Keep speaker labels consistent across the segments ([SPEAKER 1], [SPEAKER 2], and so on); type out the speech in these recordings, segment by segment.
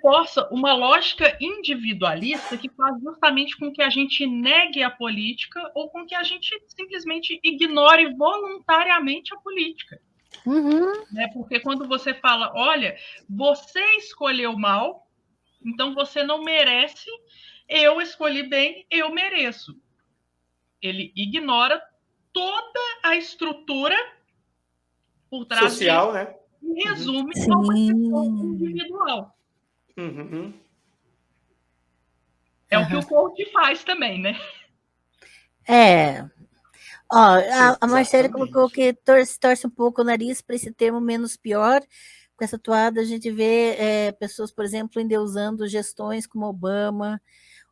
[SPEAKER 1] reforça uma lógica individualista que faz justamente com que a gente negue a política ou com que a gente simplesmente ignore voluntariamente a política. Porque quando você fala, olha, você escolheu mal, então você não merece, eu escolhi bem, eu mereço. Ele ignora toda a estrutura por trás
[SPEAKER 2] social,
[SPEAKER 1] disso,
[SPEAKER 2] né?
[SPEAKER 1] E resume a uma questão individual. É o que o coach faz também, né?
[SPEAKER 3] A Marcela colocou que torce um pouco o nariz para esse termo menos pior. Com essa toada, a gente vê pessoas, por exemplo, endeusando gestões como Obama,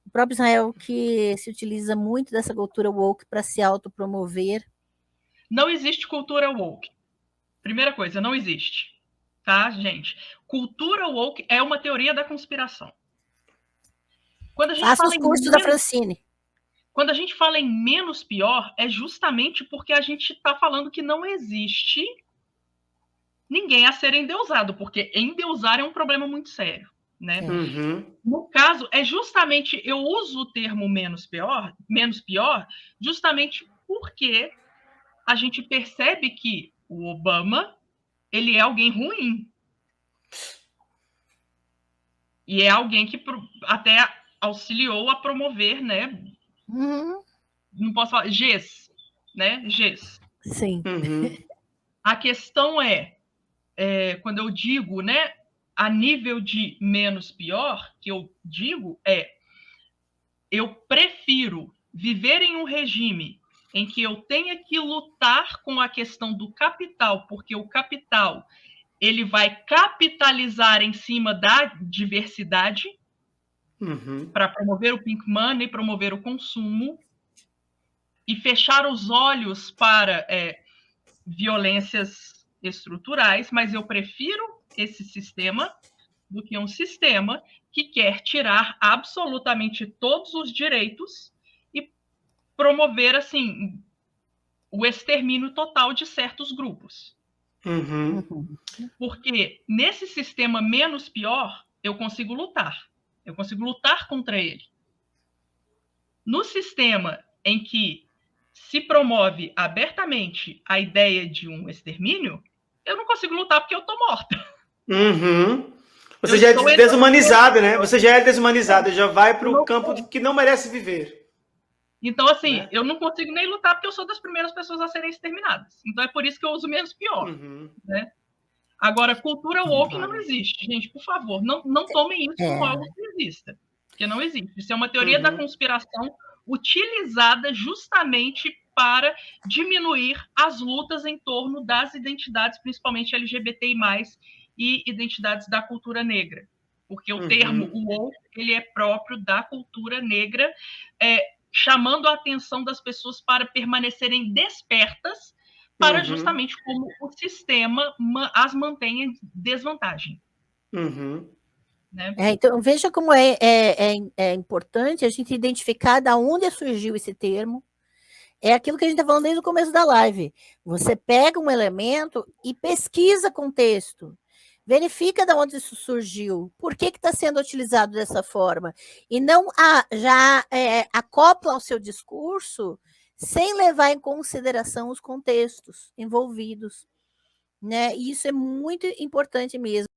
[SPEAKER 3] o próprio Israel, que se utiliza muito dessa cultura woke para se autopromover.
[SPEAKER 1] Não existe cultura woke. Primeira coisa, não existe. Tá, gente? Cultura woke é uma teoria da conspiração. Quando a gente
[SPEAKER 3] Faça os cursos da Francine.
[SPEAKER 1] Quando a gente fala em menos pior, é justamente porque a gente está falando que não existe ninguém a ser endeusado, porque endeusar é um problema muito sério, né? No caso, é justamente, eu uso o termo menos pior, justamente porque a gente percebe que o Obama, ele é alguém ruim. E é alguém que até auxiliou a promover, né? Não posso falar, GES, né? GES.
[SPEAKER 3] Sim.
[SPEAKER 1] A questão quando eu digo, né, a nível de menos pior, que eu digo eu prefiro viver em um regime em que eu tenha que lutar com a questão do capital, porque o capital ele vai capitalizar em cima da diversidade para promover o pink money, promover o consumo e fechar os olhos para violências estruturais, mas eu prefiro esse sistema do que um sistema que quer tirar absolutamente todos os direitos e promover, assim, o extermínio total de certos grupos. Porque nesse sistema menos pior, eu consigo lutar. Eu consigo lutar contra ele. No sistema em que se promove abertamente a ideia de um extermínio, eu não consigo lutar porque eu tô morta.
[SPEAKER 2] Você já é desumanizada, né? Você já é desumanizada, já vai para o campo de que não merece viver.
[SPEAKER 1] Então, assim, eu não consigo nem lutar porque eu sou das primeiras pessoas a serem exterminadas. Então é por isso que eu uso menos pior. Né? Agora, cultura woke não existe, gente, por favor. Não tomem isso como algo que exista. Porque não existe. Isso é uma teoria da conspiração utilizada justamente para diminuir as lutas em torno das identidades, principalmente LGBTI+, e identidades da cultura negra. Porque o termo woke, ele é próprio da cultura negra, chamando a atenção das pessoas para permanecerem despertas para justamente como o sistema as mantém em desvantagem.
[SPEAKER 3] Né? Então, veja como é importante a gente identificar de onde surgiu esse termo. É aquilo que a gente está falando desde o começo da live. Você pega um elemento e pesquisa contexto. Verifica de onde isso surgiu, por que está sendo utilizado dessa forma. E não já acopla ao seu discurso sem levar em consideração os contextos envolvidos. Né? E isso é muito importante mesmo.